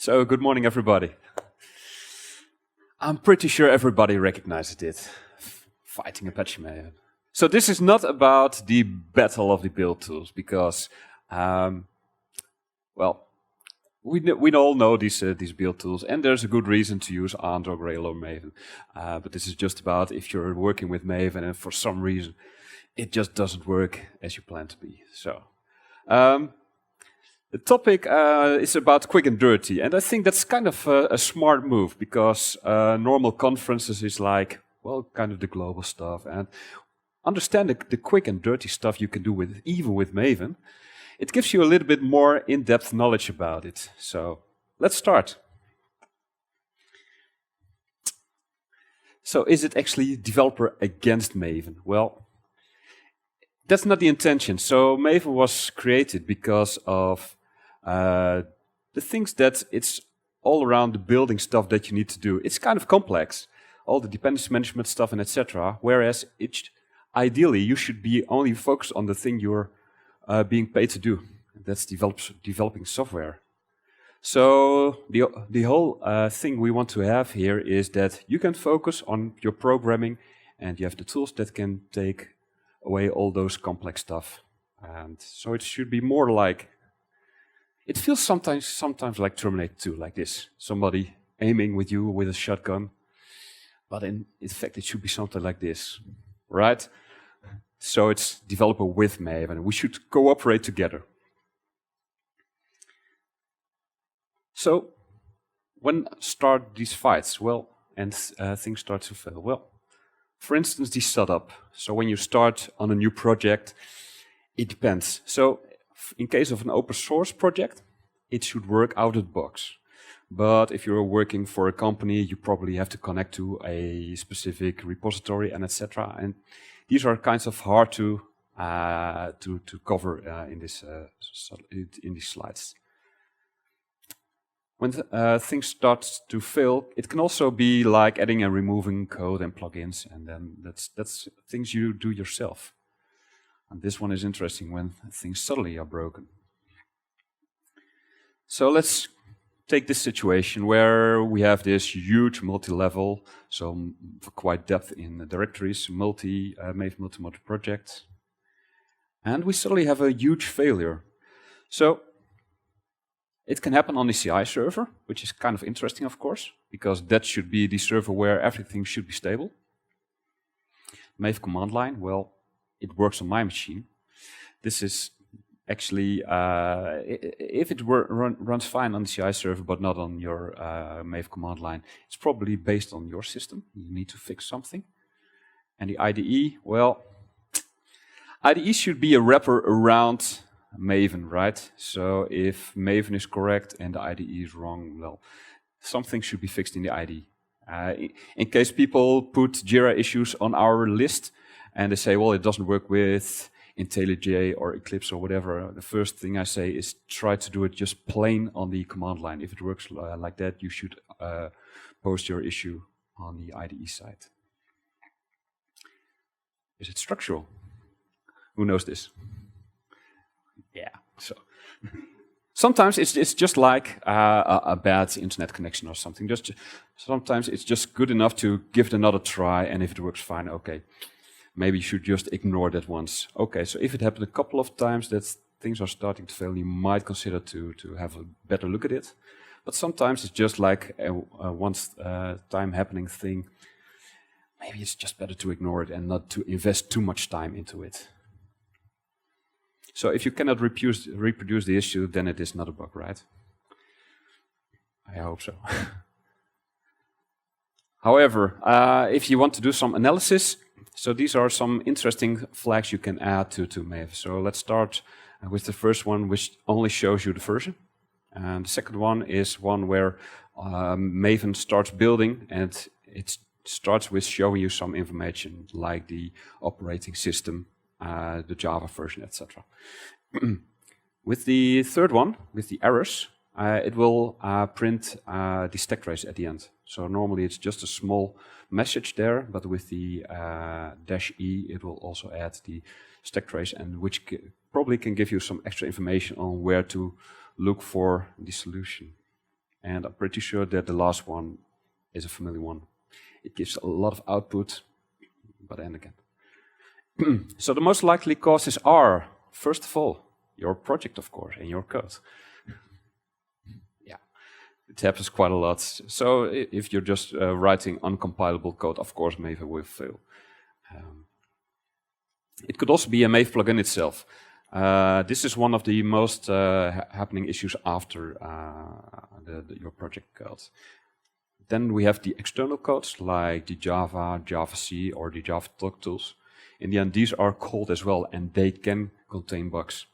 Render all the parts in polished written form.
So, good morning, everybody. I'm pretty sure everybody recognizes it. Fighting Apache Maven. So this is not about the battle of the build tools, because, well, we all know these build tools, and there's a good reason to use Ant or Grail or Maven. But this is just about if you're working with Maven and for some reason it just doesn't work as you plan to be. So. The topic is about quick and dirty, and I think that's kind of a smart move, because normal conferences is like, well, kind of the global stuff, and understanding the quick and dirty stuff you can do with even with Maven, it gives you a little bit more in-depth knowledge about it. So let's start. So is it actually developer against Maven? Well, that's not the intention. So Maven was created because of the things that it's all around the building stuff that you need to do. It's kind of complex, all the dependency management stuff and etc. Whereas ideally you should be only focused on the thing you're being paid to do. That's developing software. So the whole thing we want to have here is that you can focus on your programming, and you have the tools that can take away all those complex stuff. And so it should be more like, it feels sometimes like Terminator 2, like this. Somebody aiming with you with a shotgun. But in fact, it should be something like this, right? So it's developer with Maven. We should cooperate together. So when start these fights? Well, and things start to fail. Well, for instance, the setup. So when you start on a new project, it depends. So in case of an open source project, it should work out of the box. But if you're working for a company, you probably have to connect to a specific repository and etc. And these are kinds of hard to cover in these slides. When things start to fail, it can also be like adding and removing code and plugins, and then that's things you do yourself. And this one is interesting when things suddenly are broken. So let's take this situation where we have this huge multi-level, so quite depth in the directories, Maven multi-module project. And we suddenly have a huge failure. So it can happen on the CI server, which is kind of interesting, of course, because that should be the server where everything should be stable. Maven command line, well, it works on my machine. This is actually, if it runs fine on the CI server, but not on your Maven command line, it's probably based on your system. You need to fix something. And the IDE, well, IDE should be a wrapper around Maven, right? So if Maven is correct and the IDE is wrong, well, something should be fixed in the IDE. In case people put Jira issues on our list, and they say, well, it doesn't work with IntelliJ or Eclipse or whatever, the first thing I say is try to do it just plain on the command line. If it works like that, you should post your issue on the IDE side. Is it structural? Who knows this? Yeah, so sometimes it's just like a bad internet connection or something. Sometimes it's just good enough to give it another try, and if it works fine, okay. Maybe you should just ignore that once. Okay, so if it happened a couple of times that things are starting to fail, you might consider to have a better look at it. But sometimes it's just like a once-time happening thing. Maybe it's just better to ignore it and not to invest too much time into it. So if you cannot reproduce the issue, then it is not a bug, right? I hope so. However, if you want to do some analysis, so these are some interesting flags you can add to Maven. So let's start with the first one, which only shows you the version. And the second one is one where Maven starts building, and it starts with showing you some information, like the operating system, the Java version, etc. With the third one, with the errors, it will print the stack trace at the end. So normally it's just a small message there, but with the -e, it will also add the stack trace, and which probably can give you some extra information on where to look for the solution. And I'm pretty sure that the last one is a familiar one. It gives a lot of output, but then again. So the most likely causes are, first of all, your project, of course, and your code. Yeah, it happens quite a lot. So if you're just writing uncompilable code, of course, Maven will fail. It could also be a Maven plugin itself. This is one of the most happening issues after your project code. Then we have the external codes, like the Java, Java-C, or the Java Talk tools. In the end, these are called as well, and they can contain bugs.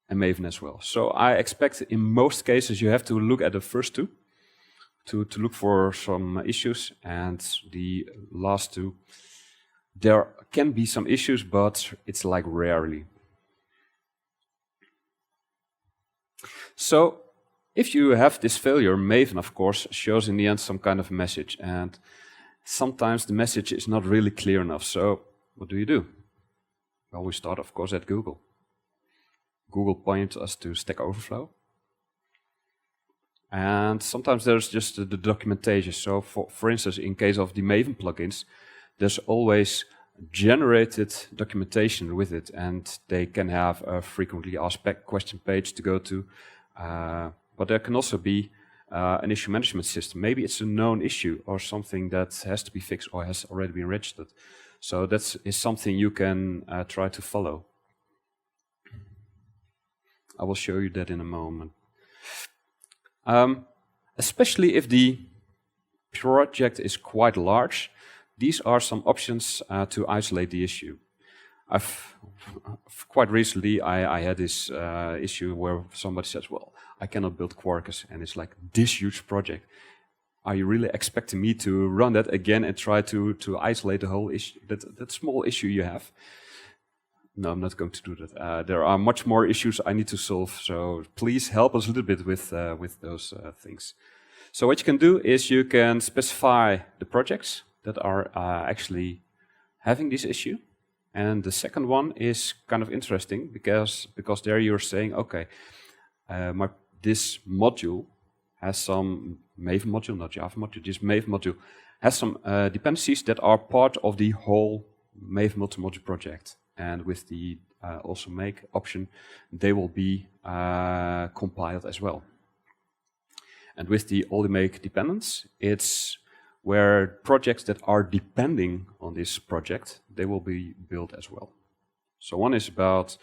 And Maven as well. So I expect in most cases you have to look at the first two to look for some issues, and the last two, there can be some issues, but it's like rarely. So if you have this failure, Maven, of course, shows in the end some kind of message, and sometimes the message is not really clear enough. So what do? Well, we start, of course, at Google. Google points us to Stack Overflow. And sometimes there's just the documentation. So for instance, in case of the Maven plugins, there's always generated documentation with it, and they can have a frequently asked question page to go to. But there can also be an issue management system. Maybe it's a known issue or something that has to be fixed or has already been registered. So that is something you can try to follow. I will show you that in a moment. Especially if the project is quite large, these are some options to isolate the issue. Quite recently, I had this issue where somebody says, well, I cannot build Quarkus, and it's like this huge project. Are you really expecting me to run that again and try to isolate the whole issue, that small issue you have? No, I'm not going to do that. There are much more issues I need to solve, so please help us a little bit with those things. So what you can do is you can specify the projects that are actually having this issue. And the second one is kind of interesting because there you're saying, okay, this module has some Maven module, not Java module, this Maven module has some dependencies that are part of the whole Maven multi-module project. And with the also make option, they will be compiled as well. And with the only make dependence, it's where projects that are depending on this project, they will be built as well. So one is about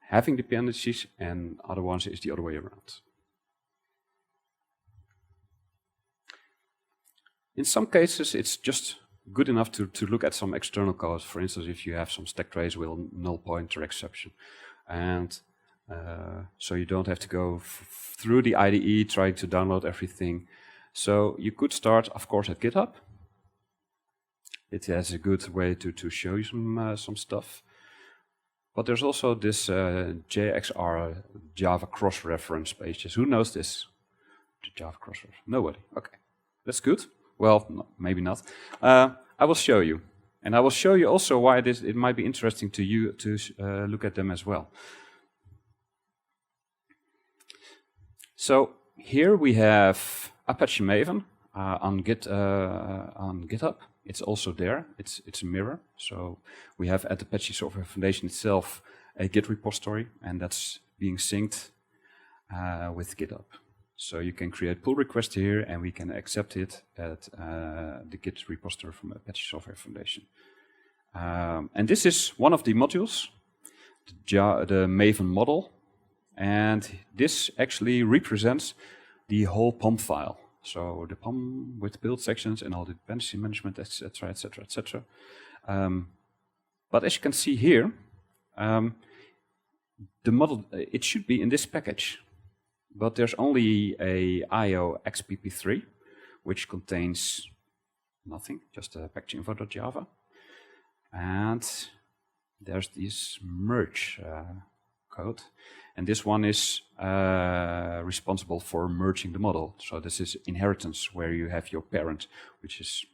having dependencies, and other ones is the other way around. In some cases, it's just good enough to look at some external code. For instance, if you have some stack trace with null pointer exception. And so you don't have to go through the IDE trying to download everything. So you could start, of course, at GitHub. It has a good way to show you some stuff. But there's also this JXR Java cross-reference pages. Who knows this? The Java cross-reference? Nobody. Okay, that's good. Well, no, maybe not. I will show you. And I will show you also why it might be interesting to you to look at them as well. So here we have Apache Maven on GitHub. It's also there. It's a mirror. So we have at Apache Software Foundation itself a Git repository, and that's being synced with GitHub. So you can create pull request here, and we can accept it at the Git repository from Apache Software Foundation. And this is one of the modules, the Maven model, and this actually represents the whole POM file. So the POM with build sections and all the dependency management, etc., etc., etc. But as you can see here, the model, it should be in this package. But there's only a IO xpp3, which contains nothing, just a package info.java. And there's this merge code. And this one is responsible for merging the model. So this is inheritance, where you have your parent, which is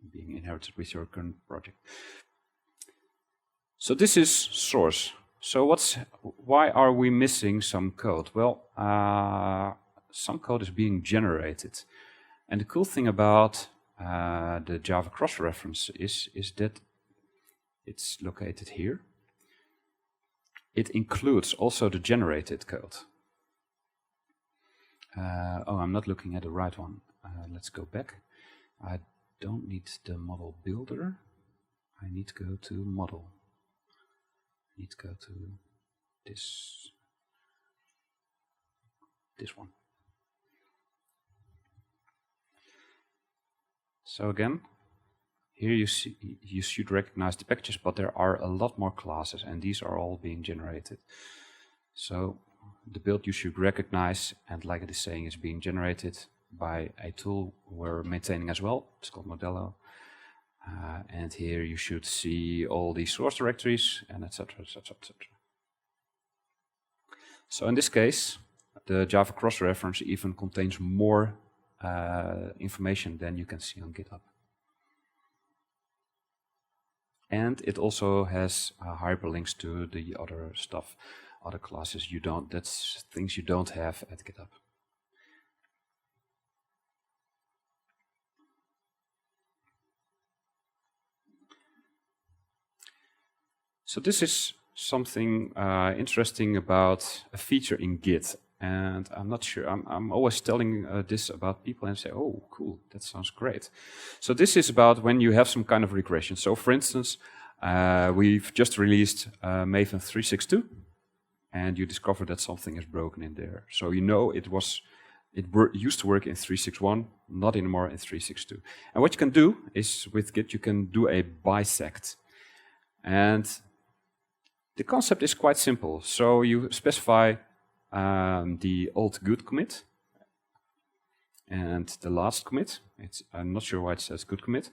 being inherited with your current project. So this is source. So why are we missing some code? Well, some code is being generated. And the cool thing about the Java cross-reference is that it's located here. It includes also the generated code. Oh, I'm not looking at the right one. Let's go back. I don't need the model builder. I need to go to model. I need to go to this one. So again, here you should recognize the packages, but there are a lot more classes, and these are all being generated. So the build you should recognize, and like it is saying, is being generated by a tool we're maintaining as well. It's called Modello. And here you should see all the source directories, and etc., etc., etc. So in this case, the Java cross-reference even contains more information than you can see on GitHub. And it also has hyperlinks to the other stuff, other classes you don't, that's things you don't have at GitHub. So this is something interesting about a feature in Git. And I'm not sure, I'm always telling this about people and say, oh, cool, that sounds great. So this is about when you have some kind of regression. So for instance, we've just released Maven 3.6.2, and you discover that something is broken in there. So you know it used to work in 3.6.1, not anymore in 3.6.2. And what you can do is, with Git, you can do a bisect. And the concept is quite simple. So you specify the old good commit and the last commit. I'm not sure why it says good commit.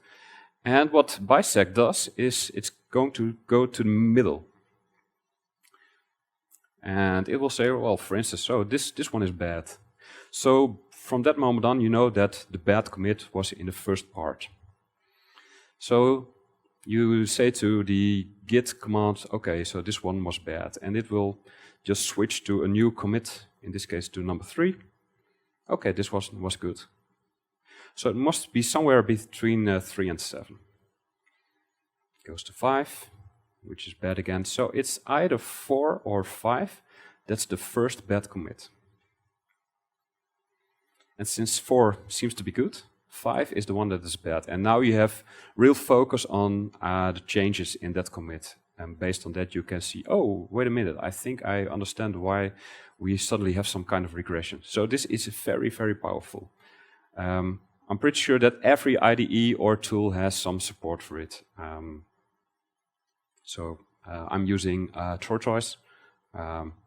And what bisect does is it's going to go to the middle. And it will say, well, for instance, so this one is bad. So from that moment on, you know that the bad commit was in the first part. So you say to the git command, okay, so this one was bad, and it will just switch to a new commit, in this case to number 3. Okay, this was good. So it must be somewhere between 3 and 7. Goes to 5, which is bad again. So it's either 4 or 5. That's the first bad commit. And since 4 seems to be good, 5 is the one that is bad. And now you have real focus on the changes in that commit. And based on that, you can see, oh, wait a minute, I think I understand why we suddenly have some kind of regression. So this is very, very powerful. I'm pretty sure that every IDE or tool has some support for it. So I'm using Tortoise,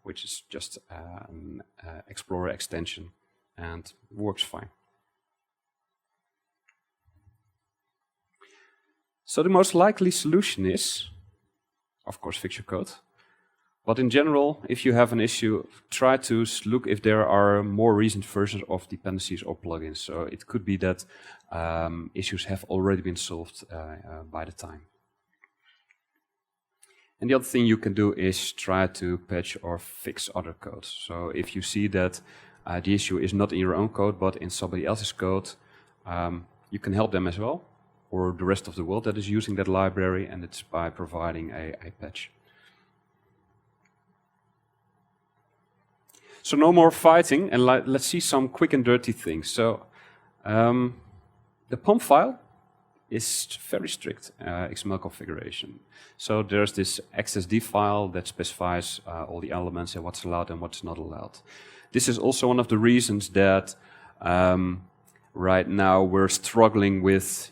which is just an Explorer extension, and works fine. So the most likely solution is, of course, fix your code. But in general, if you have an issue, try to look if there are more recent versions of dependencies or plugins. So it could be that issues have already been solved by the time. And the other thing you can do is try to patch or fix other code. So if you see that the issue is not in your own code, but in somebody else's code, you can help them as well, or the rest of the world that is using that library, and it's by providing a patch. So no more fighting, and let's see some quick and dirty things. So the POM file is very strict XML configuration. So there's this XSD file that specifies all the elements and what's allowed and what's not allowed. This is also one of the reasons that right now we're struggling with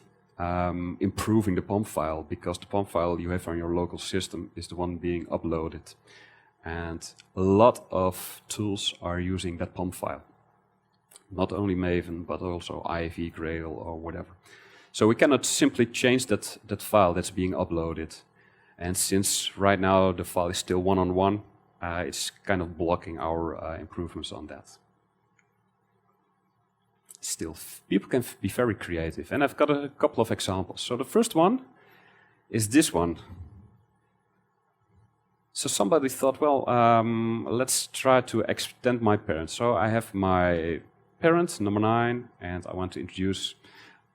improving the POM file, because the POM file you have on your local system is the one being uploaded. And a lot of tools are using that POM file. Not only Maven, but also IFE, Grail, or whatever. So we cannot simply change that file that's being uploaded. And since right now the file is still one-on-one, it's kind of blocking our improvements on that. Still, people can be very creative. And I've got a couple of examples. So the first one is this one. So somebody thought, well, let's try to extend my parents. So I have my parent, number 9, and I want to introduce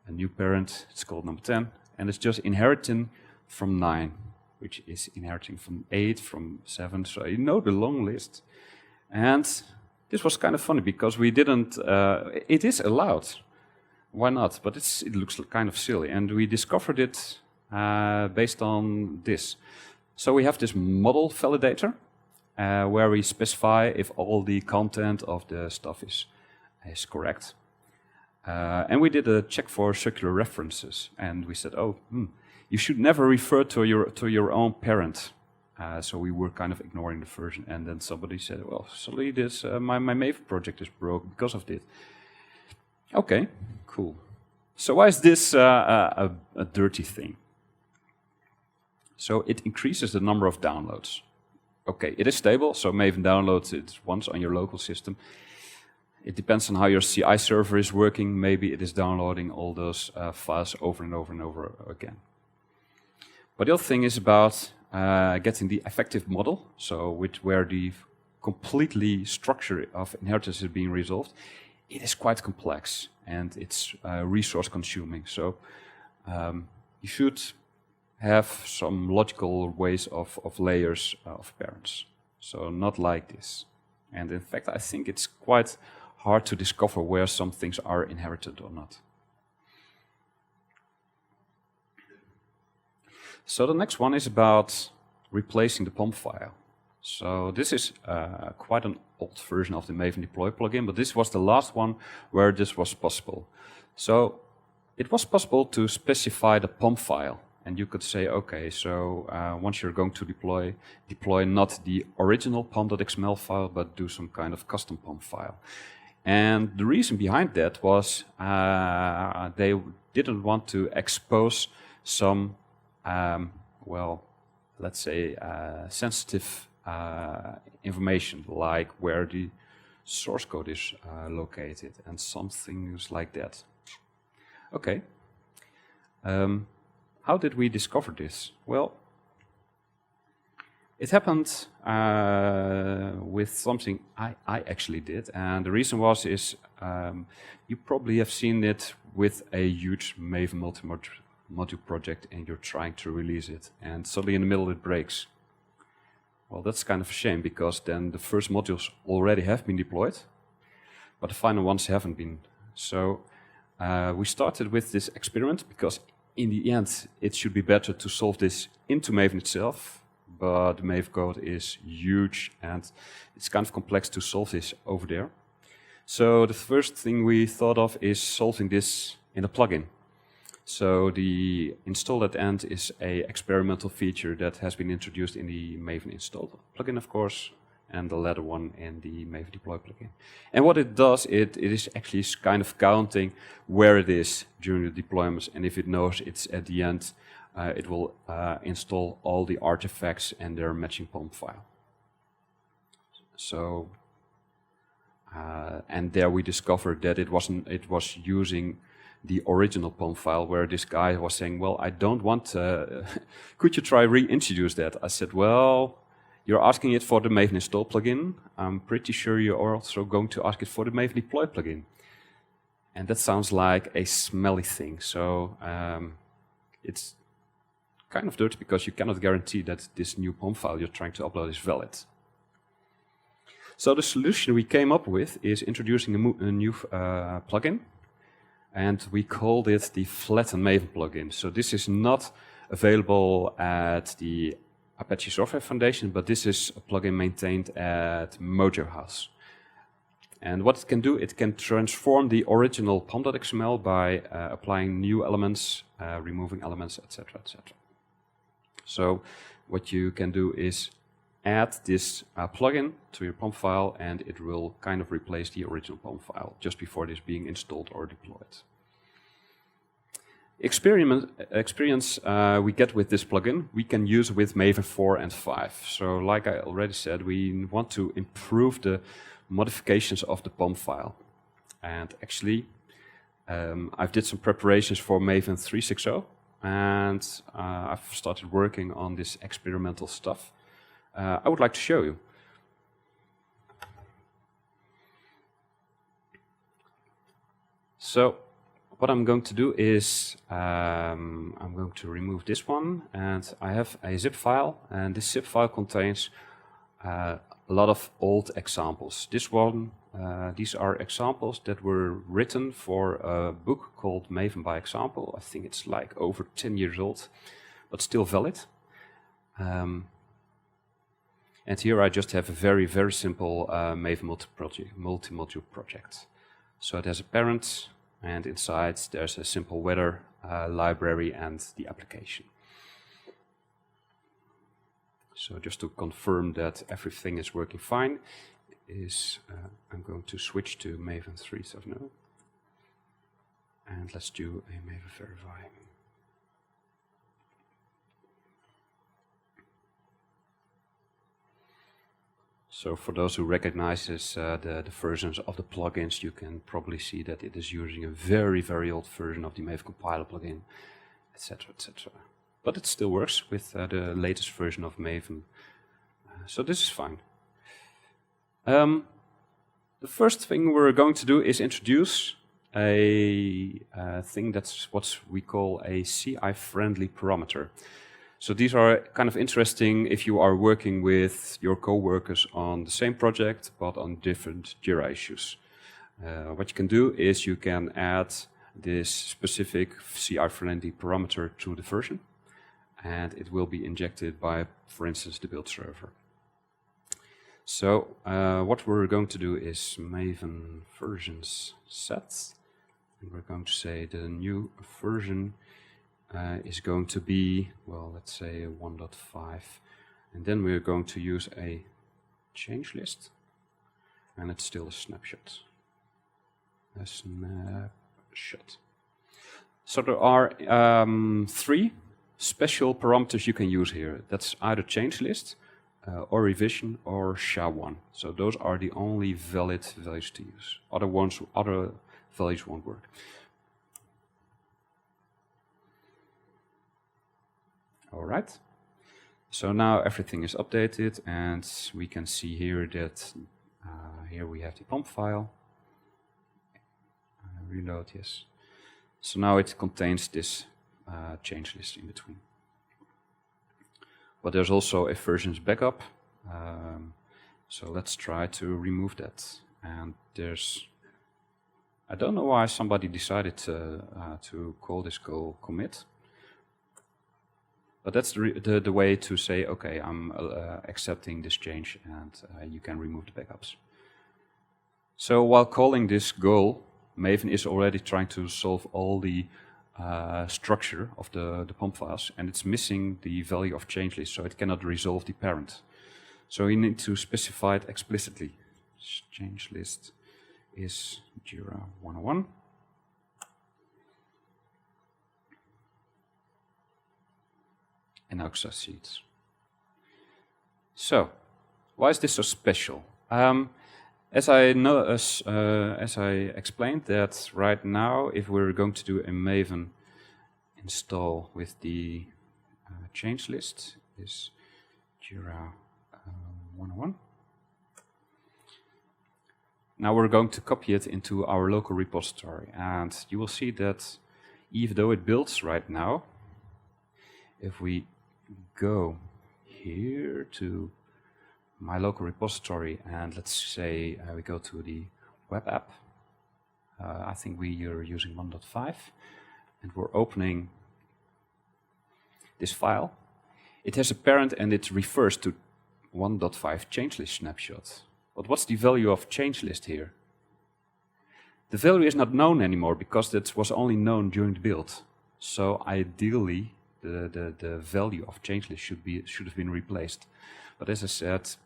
a new parent. It's called number 10, and it's just inheriting from 9, which is inheriting from 8, from 7, so you know the long list. And this was kind of funny because we didn't, it is allowed, why not? But it looks kind of silly, and we discovered it based on this. So we have this model validator where we specify if all the content of the stuff is correct. And we did a check for circular references, and we said, oh, you should never refer to your own parent. So we were kind of ignoring the version, and then somebody said, well, sorry, this my Maven project is broke because of this. Okay, cool. So why is this a dirty thing? So it increases the number of downloads. Okay, it is stable, so Maven downloads it once on your local system. It depends on how your CI server is working. Maybe it is downloading all those files over and over and over again. But the other thing is about getting the effective model, so where the completely structure of inheritance is being resolved. It is quite complex, and it's resource consuming. So you should have some logical ways of layers of parents. So not like this. And in fact, I think it's quite hard to discover where some things are inherited or not. So the next one is about replacing the POM file. So this is quite an old version of the Maven deploy plugin, but this was the last one where this was possible. So it was possible to specify the POM file. And you could say, okay, so once you're going to deploy not the original pom.xml file, but do some kind of custom POM file. And the reason behind that was they didn't want to expose some, well, let's say, sensitive information, like where the source code is located and some things like that. Okay. How did we discover this? Well, it happened with something I actually did, and the reason is you probably have seen it with a huge Maven multi-module project, and you're trying to release it, and suddenly in the middle it breaks. Well, that's kind of a shame, because then the first modules already have been deployed, but the final ones haven't been. So we started with this experiment, because in the end, it should be better to solve this into Maven itself, but the Maven code is huge and it's kind of complex to solve this over there. So the first thing we thought of is solving this in a plugin. So the install at end is an experimental feature that has been introduced in the Maven install plugin, of course, and the latter one in the Maven deploy plugin. And what it does, it is actually kind of counting where it is during the deployments, and if it knows it's at the end, it will install all the artifacts and their matching POM file. So, and there we discovered that it was using the original POM file, where this guy was saying, well, I don't want, could you try reintroduce that? I said, well, you're asking it for the Maven install plugin. I'm pretty sure you're also going to ask it for the Maven deploy plugin. And that sounds like a smelly thing. So it's kind of dirty, because you cannot guarantee that this new POM file you're trying to upload is valid. So the solution we came up with is introducing a new plugin. And we called it the Flatten Maven plugin. So this is not available at the Apache Software Foundation, but this is a plugin maintained at Mojo House. And what it can do, it can transform the original pom.xml by applying new elements, removing elements, etc., etc. So what you can do is add this plugin to your POM file, and it will kind of replace the original POM file just before this being installed or deployed. Experience we get with this plugin, we can use with Maven 4 and 5. So like I already said, we want to improve the modifications of the POM file. And actually, I've did some preparations for Maven 3.6.0, and I've started working on this experimental stuff. I would like to show you. So what I'm going to do is I'm going to remove this one, and I have a zip file, and this zip file contains a lot of old examples. These are examples that were written for a book called Maven by Example. I think it's like over 10 years old, but still valid. And here I just have a very, very simple Maven multi-module project. So it has a parent, and inside there's a simple weather library and the application. So just to confirm that everything is working fine, I'm going to switch to Maven 3.0. And let's do a Maven verify. So for those who recognize the versions of the plugins, you can probably see that it is using a very, very old version of the Maven compiler plugin, etc., etc. But it still works with the latest version of Maven. So this is fine. The first thing we're going to do is introduce a thing that's what we call a CI-friendly parameter. So these are kind of interesting if you are working with your co-workers on the same project, but on different Jira issues. What you can do is you can add this specific CI-friendly parameter to the version, and it will be injected by, for instance, the build server. So what we're going to do is Maven versions set, and we're going to say the new version is going to be, well, let's say 1.5, and then we're going to use a change list, and it's still a snapshot. A snapshot. So there are 3 special parameters you can use here. That's either change list, or revision, or SHA-1. So those are the only valid values to use. Other values won't work. All right. So now everything is updated, and we can see here that here we have the pump file. Reload, yes. So now it contains this change list in between. But there's also a versions backup. So let's try to remove that. And I don't know why somebody decided to call this goal commit. But that's the way to say, okay, I'm accepting this change, and you can remove the backups. So while calling this goal, Maven is already trying to solve all the structure of the pump files, and it's missing the value of change list, so it cannot resolve the parent. So you need to specify it explicitly. Change list is Jira 101. And now succeeds. So, why is this so special? As I explained that right now, if we're going to do a Maven install with the change list, is Jira 101. Now we're going to copy it into our local repository, and you will see that even though it builds right now, if we go here to my local repository, and let's say we go to the web app. I think we are using 1.5, and we're opening this file. It has a parent, and it refers to 1.5 change list snapshot. But what's the value of change list here? The value is not known anymore because that was only known during the build. So ideally, the value of change list should have been replaced. But as I said,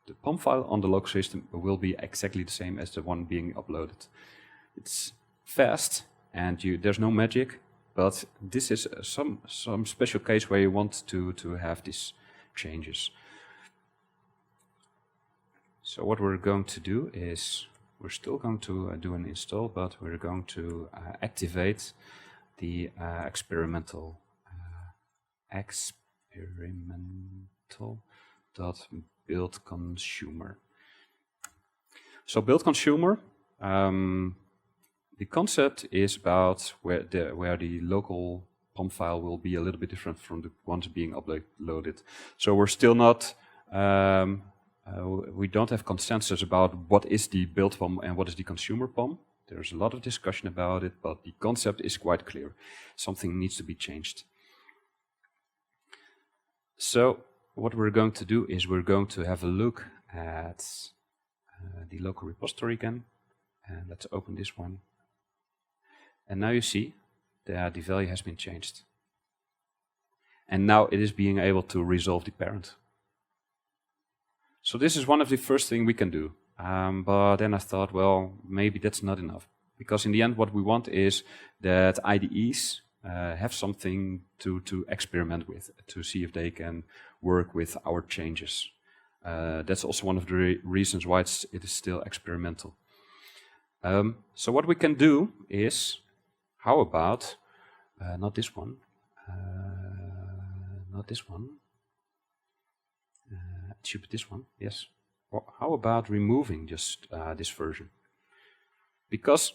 the pump file on the local system will be exactly the same as the one being uploaded. It's fast, and there's no magic, but this is some special case where you want to have these changes. So what we're going to do is, we're still going to do an install, but we're going to activate the experimental build consumer. So build consumer, The concept is about where the local POM file will be a little bit different from the ones being uploaded. So we're still not, we don't have consensus about what is the build POM and what is the consumer POM. There's a lot of discussion about it, but the concept is quite clear. Something needs to be changed. So what we're going to do is we're going to have a look at the local repository again. And let's open this one. And now you see that the value has been changed. And now it is being able to resolve the parent. So this is one of the first things we can do. But then I thought, well, maybe that's not enough. Because in the end, what we want is that IDEs have something to experiment with, to see if they can work with our changes. That's also one of the reasons why it is still experimental. So what we can do is, how about, not this one, it should be this one, yes. Or how about removing just this version? Because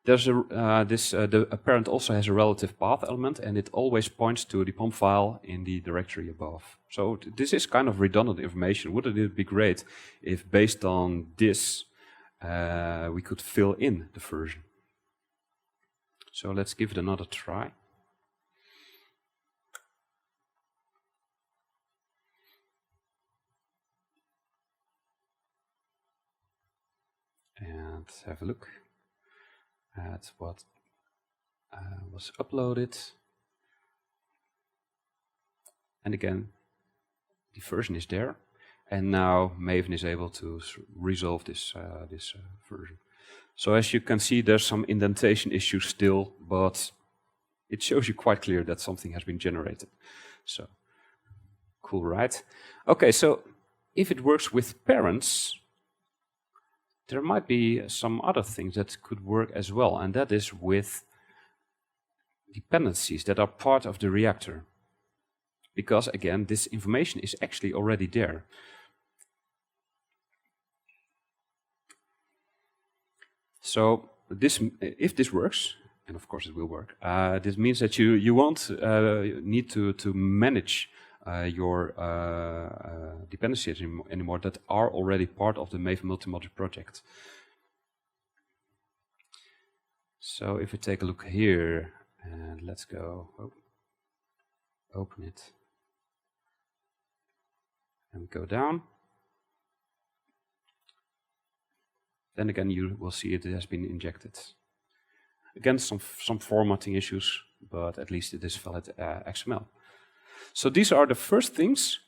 there's the parent also has a relative path element, and it always points to the POM file in the directory above. So this is kind of redundant information. Wouldn't it be great if, based on this, we could fill in the version? So let's give it another try. And have a look at what was uploaded. And again, the version is there. And now Maven is able to resolve this version. So as you can see, there's some indentation issues still, but it shows you quite clear that something has been generated. So, cool, right? Okay, so if it works with parents, there might be some other things that could work as well, and that is with dependencies that are part of the reactor. Because again, this information is actually already there. So this, if this works, and of course it will work, this means that you won't need to manage your dependencies anymore that are already part of the Maven multi-module project. So if we take a look here, and let's go, open it, and go down. Then again, you will see it has been injected. Again, some formatting issues, but at least it is valid XML. So these are the first things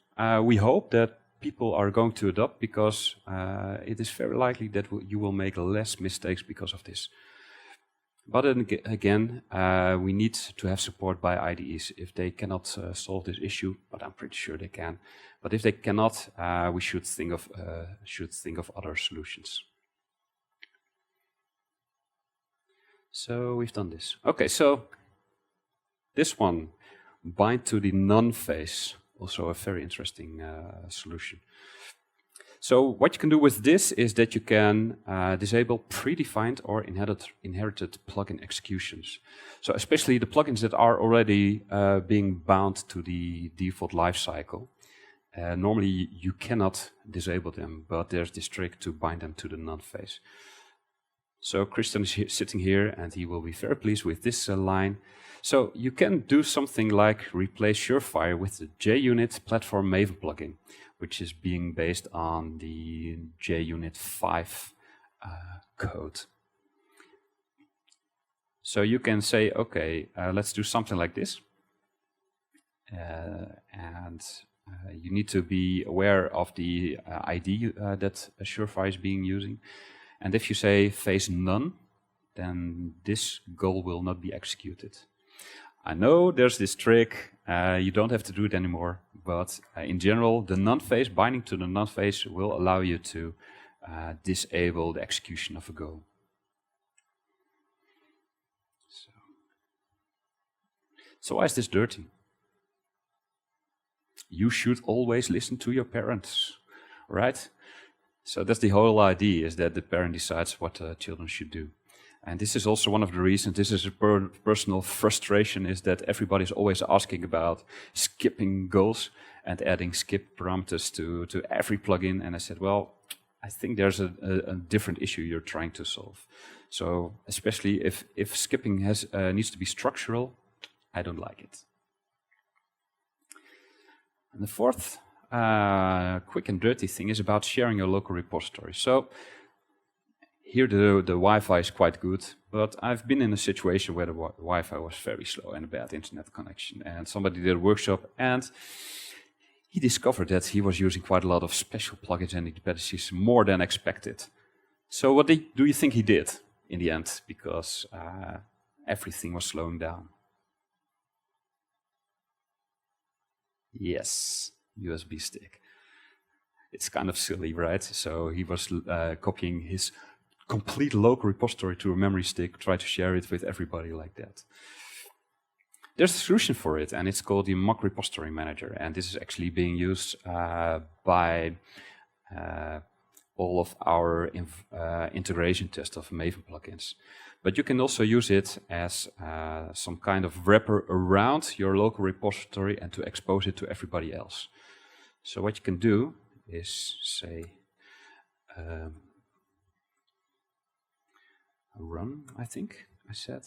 we hope that people are going to adopt, because it is very likely that you will make less mistakes because of this. But then again, we need to have support by IDEs if they cannot solve this issue, but I'm pretty sure they can. But if they cannot, we should think of other solutions. So we've done this. Okay, so this one, bind to the none phase, also a very interesting solution. So what you can do with this is that you can disable predefined or inherited plugin executions. So especially the plugins that are already being bound to the default lifecycle. Normally you cannot disable them, but there's this trick to bind them to the none phase. So Christian is sitting here, and he will be very pleased with this line. So you can do something like replace Surefire with the JUnit platform Maven plugin, which is being based on the JUnit 5 code. So you can say, okay, let's do something like this. You need to be aware of the ID that Surefire is being using. And if you say phase none, then this goal will not be executed. I know there's this trick, you don't have to do it anymore, but in general, the none phase, binding to the none phase, will allow you to disable the execution of a goal. So why is this dirty? You should always listen to your parents, right? So that's the whole idea, is that the parent decides what children should do. And this is also one of the reasons, this is a personal frustration, is that everybody's always asking about skipping goals and adding skip parameters to every plugin. And I said, well, I think there's a different issue you're trying to solve. So especially if skipping needs to be structural, I don't like it. And the fourth quick and dirty thing is about sharing your local repository. So here the Wi-Fi is quite good, but I've been in a situation where the Wi-Fi was very slow and a bad internet connection. And somebody did a workshop, and he discovered that he was using quite a lot of special plugins and dependencies, more than expected. So what do you think he did in the end? Because everything was slowing down. Yes, USB stick. It's kind of silly, right? So he was copying his complete local repository to a memory stick, try to share it with everybody like that. There's a solution for it, and it's called the mock repository manager, and this is actually being used by all of our integration tests of Maven plugins. But you can also use it as some kind of wrapper around your local repository and to expose it to everybody else. So what you can do is say run, I think I said.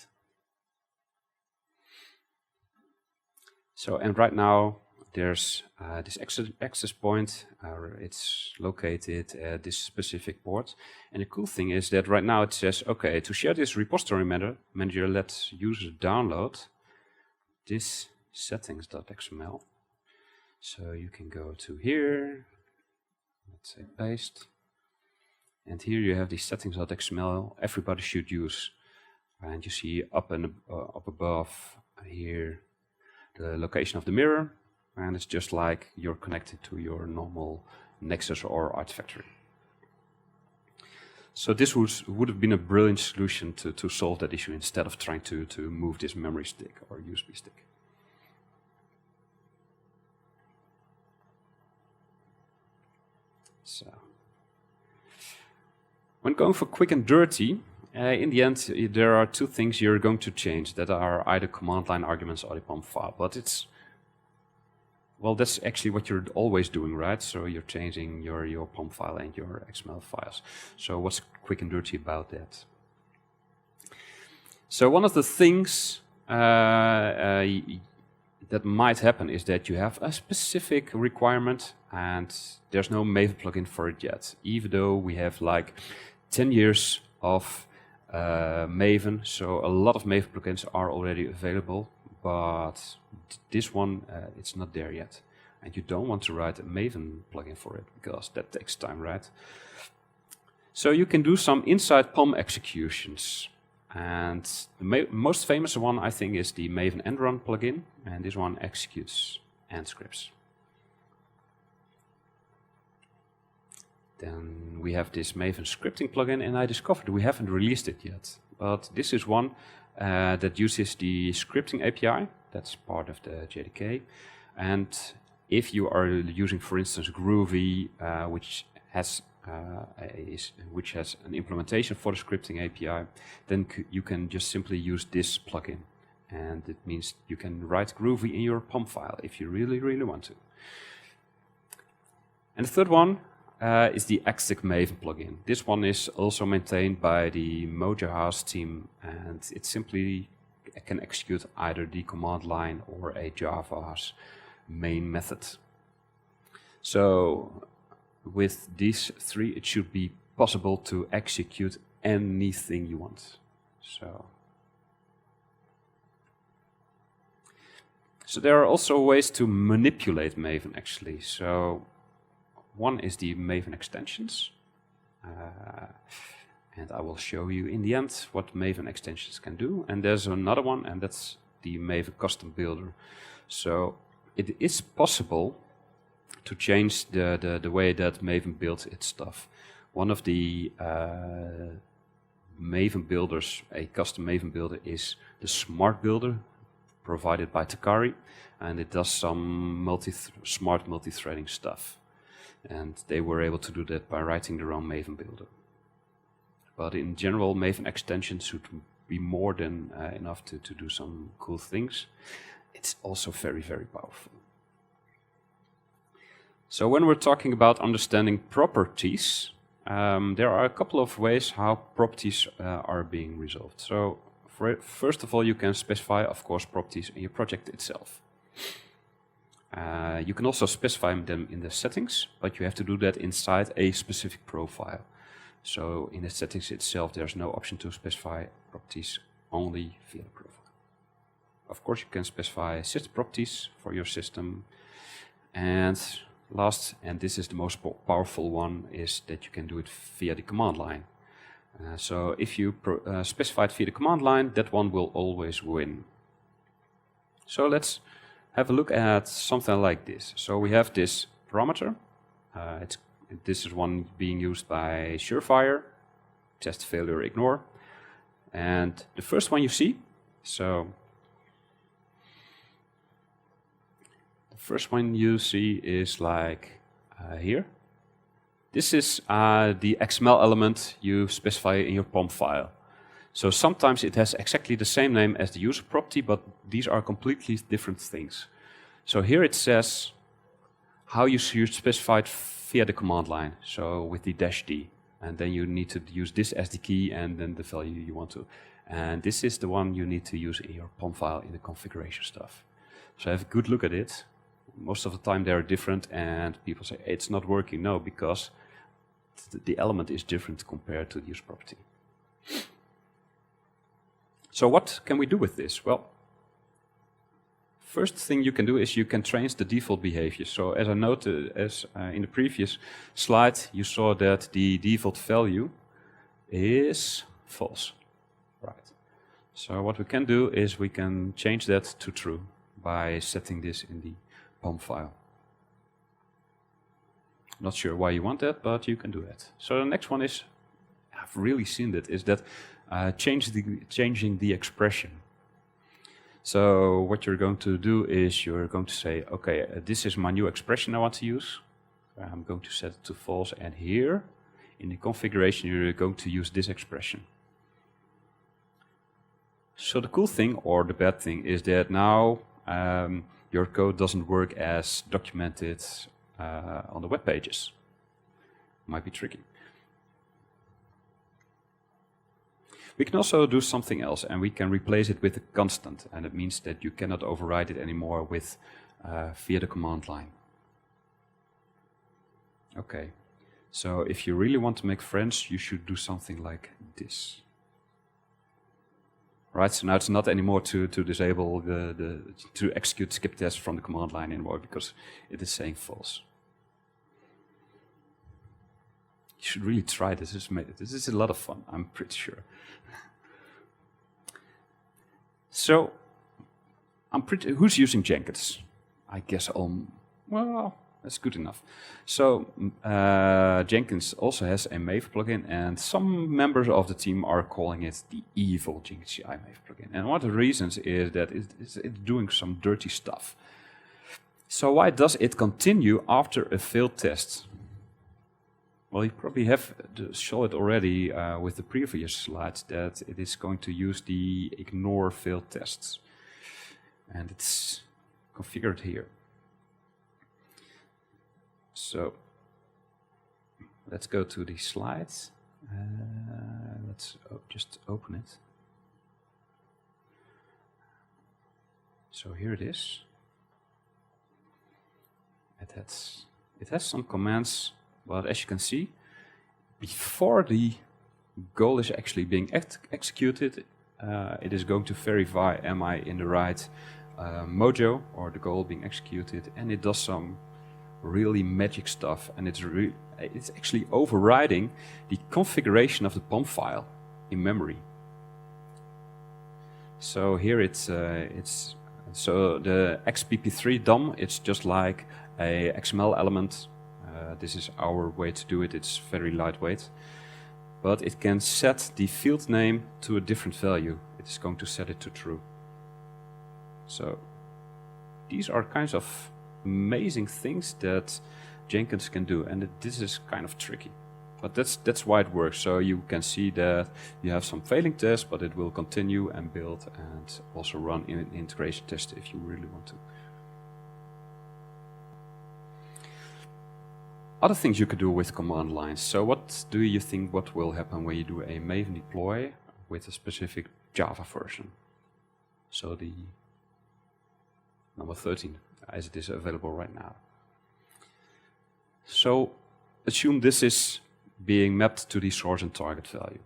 So, and right now there's this access point. It's located at this specific port. And the cool thing is that right now it says, okay, to share this repository manager, let user download this settings.xml. So you can go to here, let's say paste. And here you have the settings.xml everybody should use. And you see up above here the location of the mirror. And it's just like you're connected to your normal Nexus or Artifactory. So this would have been a brilliant solution to solve that issue instead of trying to move this memory stick or USB stick. So, when going for quick and dirty, in the end, there are two things you're going to change that are either command line arguments or the POM file. But it's, well, that's actually what you're always doing, right? So you're changing your POM file and your XML files. So what's quick and dirty about that? So one of the things that might happen is that you have a specific requirement and there's no Maven plugin for it yet, even though we have like 10 years of Maven, so a lot of Maven plugins are already available, but this one, it's not there yet. And you don't want to write a Maven plugin for it, because that takes time, right? So you can do some inside POM executions. And the most famous one, I think, is the Maven end run plugin, and this one executes end scripts. Then we have this Maven scripting plugin, and I discovered we haven't released it yet. But this is one that uses the scripting API. That's part of the JDK. And if you are using, for instance, Groovy, which has an implementation for the scripting API, then you can just simply use this plugin. And it means you can write Groovy in your POM file if you really, really want to. And the third one is the Exec Maven plugin. This one is also maintained by the Mojahas team, and it simply can execute either the command line or a Java's main method. So with these three, it should be possible to execute anything you want. So there are also ways to manipulate Maven, actually. So one is the Maven Extensions. And I will show you in the end what Maven Extensions can do. And there's another one, and that's the Maven Custom Builder. So it is possible to change the way that Maven builds its stuff. One of the Maven builders, a custom Maven builder, is the Smart Builder provided by Takari, and it does some smart multi-threading stuff. And they were able to do that by writing their own Maven builder. But in general, Maven Extensions should be more than enough to do some cool things. It's also very, very powerful. So when we're talking about understanding properties, there are a couple of ways how properties are being resolved. So first of all, you can specify, of course, properties in your project itself. You can also specify them in the settings, but you have to do that inside a specific profile. So in the settings itself, there's no option to specify properties only via the profile. Of course, you can specify system properties for your system. And last, and this is the most powerful one, is that you can do it via the command line. So if you specify it via the command line, that one will always win. So let's have a look at something like this. So we have this parameter. This is one being used by Surefire, test, failure, ignore. And the first one you see, so the first one you see is like here. This is the XML element you specify in your POM file. So sometimes it has exactly the same name as the user property, but these are completely different things. So here it says how you should specify it via the command line, so with the -d. And then you need to use this as the key and then the value you want to. And this is the one you need to use in your POM file in the configuration stuff. So have a good look at it. Most of the time they are different and people say, it's not working. No, because the element is different compared to the user property. So what can we do with this? Well, first thing you can do is you can change the default behavior. So as I noted, in the previous slide, you saw that the default value is false. Right. So what we can do is we can change that to true by setting this in the POM file. Not sure why you want that, but you can do that. So the next one is, I've really seen that, is that changing the expression. So what you're going to do is you're going to say, okay, this is my new expression I want to use. I'm going to set it to false, and here in the configuration you're going to use this expression. So the cool thing or the bad thing is that now your code doesn't work as documented on the web pages. Might be tricky. We can also do something else, and we can replace it with a constant, and it means that you cannot override it anymore with via the command line. Okay, so if you really want to make friends, you should do something like this. Right, so now it's not anymore to disable to execute skip tests from the command line anymore because it is saying false. You should really try this. This is a lot of fun, I'm pretty sure. So, who's using Jenkins? I guess well, that's good enough. So, Jenkins also has a Maven plugin, and some members of the team are calling it the evil Jenkins CI Maven plugin. And one of the reasons is that it's doing some dirty stuff. So why does it continue after a failed test? Well, you probably have shown it already with the previous slides that it is going to use the ignore failed tests. And it's configured here. So let's go to the slides. Let's just open it. So here it is. It has some commands. But as you can see, before the goal is actually being executed, it is going to verify am I in the right mojo or the goal being executed, and it does some really magic stuff, and it's actually overriding the configuration of the POM file in memory. So here so the xpp3 DOM, it's just like a XML element. This is our way to do it. It's very lightweight, but it can set the field name to a different value. It is going to set it to true. So these are kinds of amazing things that Jenkins can do, and this is kind of tricky. But that's why it works. So you can see that you have some failing tests, but it will continue and build and also run in an integration test if you really want to. Other things you could do with command lines. So what do you think what will happen when you do a Maven deploy with a specific Java version? So the number 13, as it is available right now. So assume this is being mapped to the source and target value.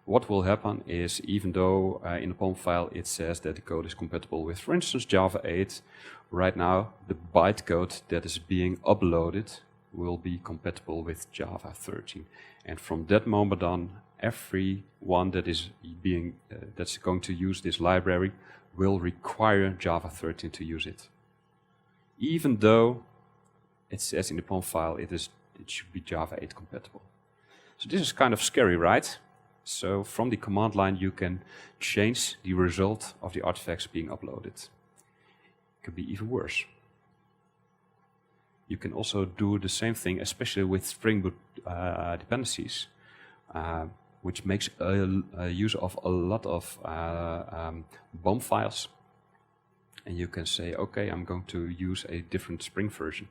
What will happen is, even though in the POM file it says that the code is compatible with, for instance, Java 8, right now the bytecode that is being uploaded will be compatible with Java 13. And from that moment on, everyone that is that's going to use this library will require Java 13 to use it. Even though it says in the POM file it should be Java 8 compatible. So this is kind of scary, right? So from the command line you can change the result of the artifacts being uploaded. It could be even worse. You can also do the same thing, especially with Spring Boot dependencies, which makes use of a lot of BOM files. And you can say, okay, I'm going to use a different Spring version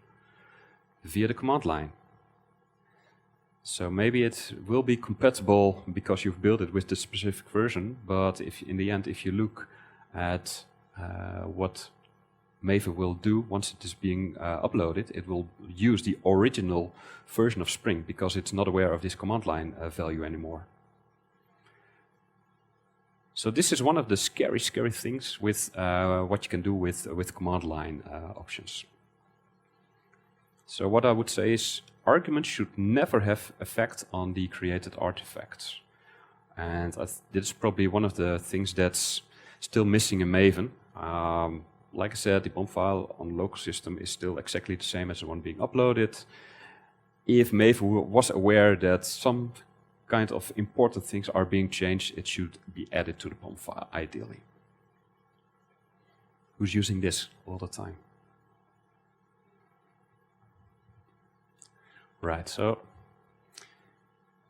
via the command line. So maybe it will be compatible because you've built it with the specific version, but if in the end, if you look at what Maven will do once it is being uploaded, it will use the original version of Spring because it's not aware of this command line value anymore. So this is one of the scary things with what you can do with command line options. So what I would say is arguments should never have effect on the created artifacts. And this is probably one of the things that's still missing in Maven. Like I said, the BOM file on the local system is still exactly the same as the one being uploaded. If Maven was aware that some kind of important things are being changed, it should be added to the BOM file, ideally. Who's using this all the time? Right, so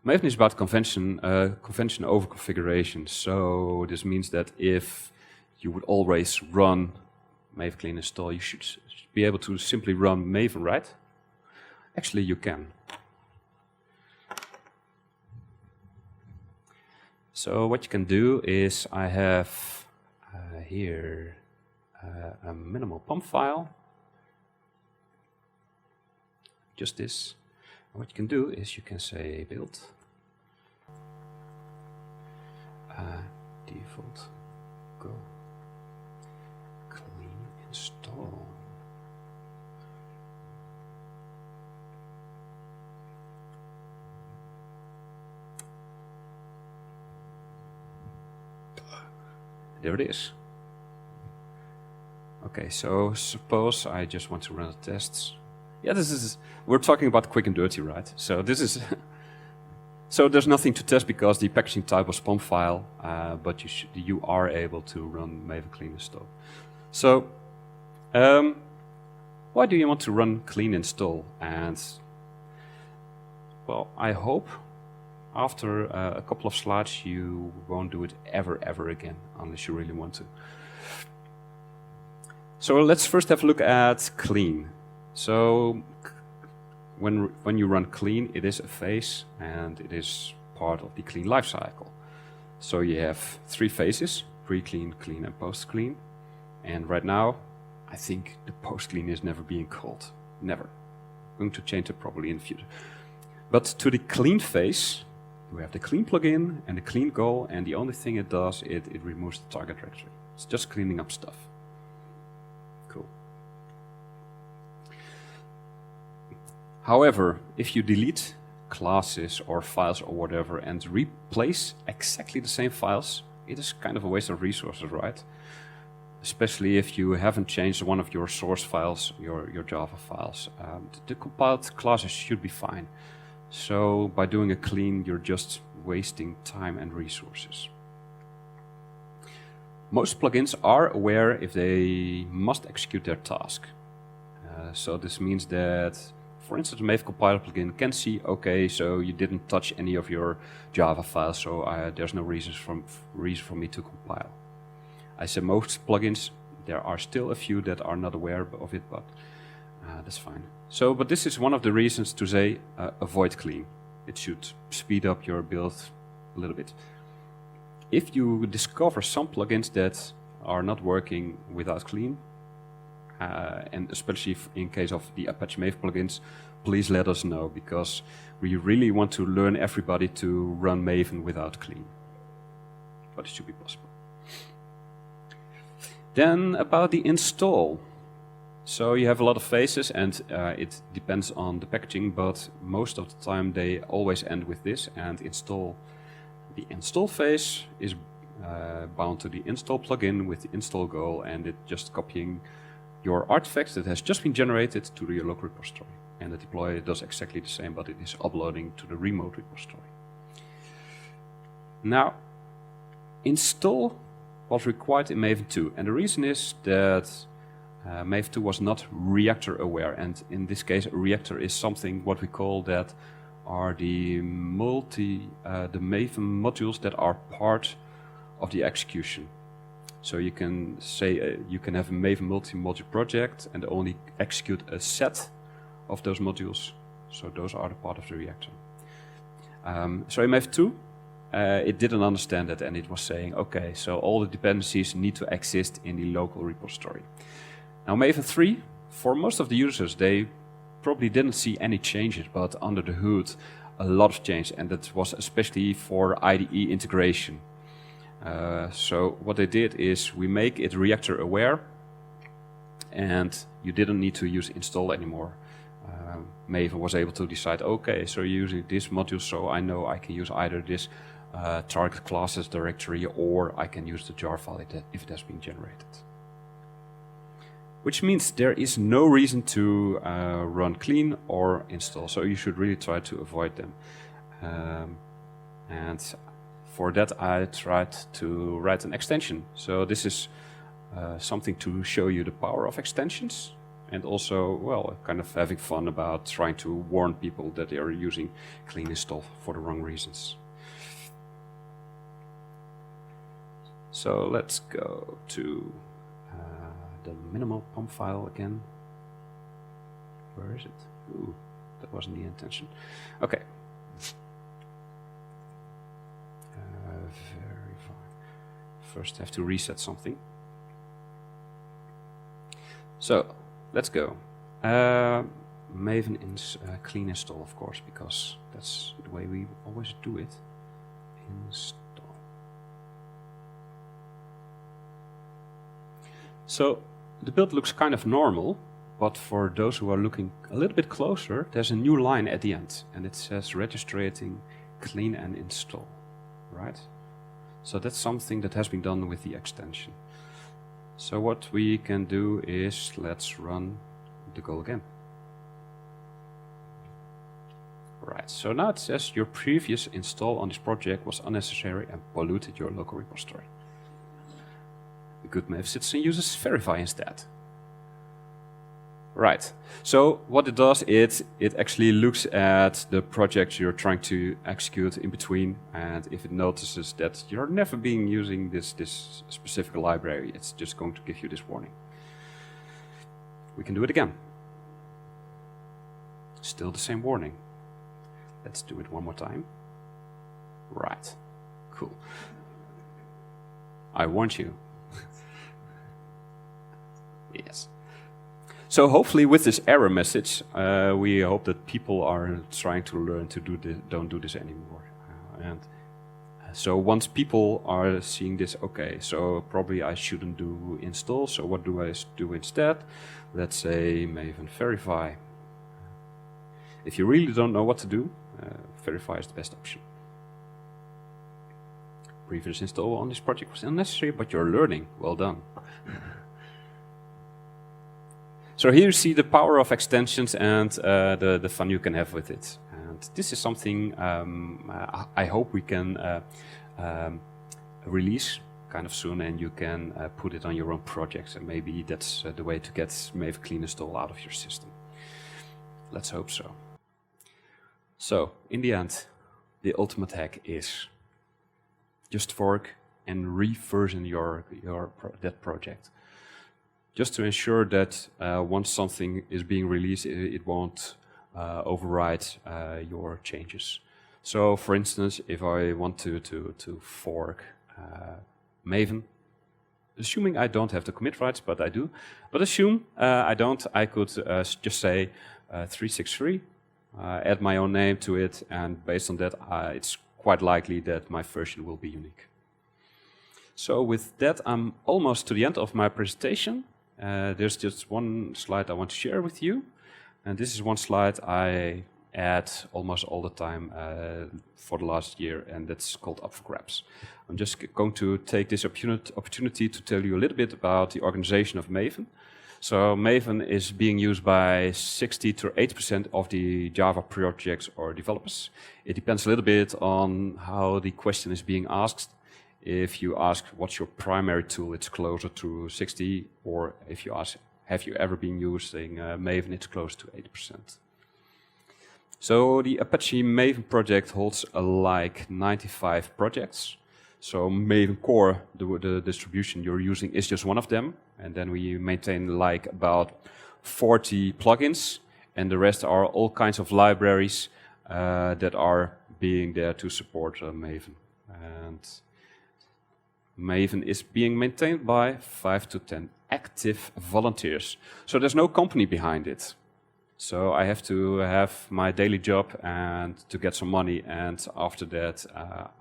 Maven is about convention over configuration. So this means that if you would always run Maven clean install, you should be able to simply run Maven, right? Actually, you can. So what you can do is I have here a minimal POM file. Just this. What you can do is you can say build default go clean install. There it is. Okay, so suppose I just want to run the tests. Yeah, we're talking about quick and dirty, right? So this is, so there's nothing to test because the packaging type was POM file, but you are able to run Maven clean install. So, why do you want to run clean install? And, well, I hope after a couple of slides you won't do it ever again, unless you really want to. So let's first have a look at clean. So when you run clean, it is a phase and it is part of the clean lifecycle. So you have 3 phases: pre-clean, clean, and post-clean. And right now, I think the post-clean is never being called. Never. I'm going to change it probably in the future. But to the clean phase, we have the clean plugin and the clean goal, and the only thing it does, it removes the target directory. It's just cleaning up stuff. Cool. However, if you delete classes or files or whatever and replace exactly the same files, it is kind of a waste of resources, right? Especially if you haven't changed one of your source files, your Java files. The compiled classes should be fine. So by doing a clean, you're just wasting time and resources. Most plugins are aware if they must execute their task. So this means that, for instance, the Maven compiler plugin can see, okay, so you didn't touch any of your Java files, so there's no reason for me to compile. I said most plugins, there are still a few that are not aware of it, but that's fine. So, but this is one of the reasons to say avoid clean. It should speed up your build a little bit. If you discover some plugins that are not working without clean, and especially in case of the Apache Maven plugins, please let us know, because we really want to learn everybody to run Maven without clean. But it should be possible. Then about the install. So you have a lot of phases, and it depends on the packaging, but most of the time they always end with this, and install. The install phase is bound to the install plugin with the install goal, and it just copying your artifacts that has just been generated to your local repository. And the deploy does exactly the same, but it is uploading to the remote repository. Now, install was required in Maven 2, and the reason is that Maven 2 was not reactor aware, and in this case, a reactor is something what we call that are the Maven modules that are part of the execution. So you can say you can have a Maven multi-module project and only execute a set of those modules. So those are the part of the reactor. So in Maven 2, it didn't understand that, and it was saying, okay, so all the dependencies need to exist in the local repository. Now Maven 3, for most of the users, they probably didn't see any changes, but under the hood, a lot of change, and that was especially for IDE integration. So what they did is we make it reactor aware, and you didn't need to use install anymore. Maven was able to decide, okay, so you're using this module, so I know I can use either this target classes directory, or I can use the jar file if it has been generated. Which means there is no reason to run clean or install, so you should really try to avoid them. And for that I tried to write an extension. So this is something to show you the power of extensions, and also, well, kind of having fun about trying to warn people that they are using clean install for the wrong reasons. So let's go to the minimal POM file again. Where is it? Ooh, that wasn't the intention. Okay. Verify. First have to reset something. So, let's go. Maven clean install, of course, because that's the way we always do it. Install. So, the build looks kind of normal, but for those who are looking a little bit closer, there's a new line at the end, and it says registrating clean and install, right? So that's something that has been done with the extension. So what we can do is, let's run the goal again. Right, so now it says your previous install on this project was unnecessary and polluted your local repository. The good Maven citizen uses verify instead. Right, so what it does is it actually looks at the project you're trying to execute in between, and if it notices that you're never being using this specific library, it's just going to give you this warning. We can do it again. Still the same warning. Let's do it one more time. Right, cool. I warned you. Yes. So hopefully with this error message, we hope that people are trying to learn to do this, don't do this anymore. So once people are seeing this, okay, so probably I shouldn't do install, so what do I do instead? Let's say Maven verify. If you really don't know what to do, verify is the best option. Previous install on this project was unnecessary, but you're learning. Well done. So here you see the power of extensions and the fun you can have with it. And this is something I hope we can release kind of soon, and you can put it on your own projects, and maybe that's the way to get Maven clean install out of your system. Let's hope so. So, in the end, the ultimate hack is just fork and reversion that project. Just to ensure that once something is being released, it won't override your changes. So, for instance, if I want to fork Maven, assuming I don't have the commit rights, but I do, but assume I don't, I could just say 363, add my own name to it, and based on that, it's quite likely that my version will be unique. So with that, I'm almost to the end of my presentation. There's just one slide I want to share with you. And this is one slide I add almost all the time for the last year, and that's called Up for Grabs. I'm just going to take this opportunity to tell you a little bit about the organization of Maven. So Maven is being used by 60 to 80% of the Java projects or developers. It depends a little bit on how the question is being asked. If you ask what's your primary tool, it's closer to 60, or if you ask have you ever been using Maven, it's close to 80%. So the Apache Maven project holds like 95 projects. So Maven Core, the distribution you're using, is just one of them. And then we maintain like about 40 plugins. And the rest are all kinds of libraries that are being there to support Maven. And Maven is being maintained by 5 to 10 active volunteers. So there's no company behind it. So I have to have my daily job and to get some money, and after that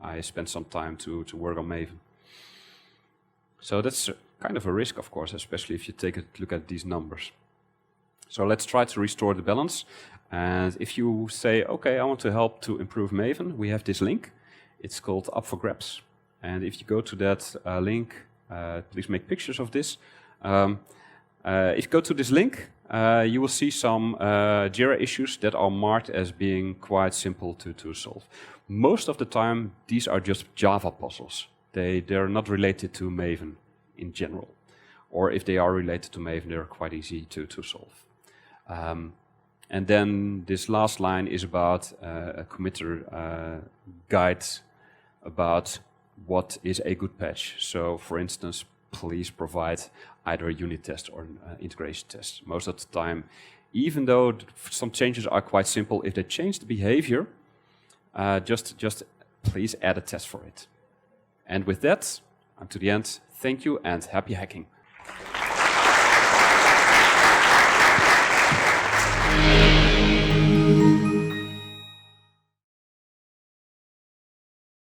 I spend some time to work on Maven. So that's kind of a risk, of course, especially if you take a look at these numbers. So let's try to restore the balance. And if you say, okay, I want to help to improve Maven, we have this link. It's called Up for Grabs. And if you go to that link, please make pictures of this. If you go to this link, you will see some Jira issues that are marked as being quite simple to solve. Most of the time, these are just Java puzzles. They're not related to Maven in general. Or if they are related to Maven, they're quite easy to solve. And then this last line is about a committer guide about what is a good patch. So, for instance, please provide either a unit test or an integration test. Most of the time, even though some changes are quite simple, if they change the behavior, just please add a test for it. And with that, I'm to the end. Thank you and happy hacking.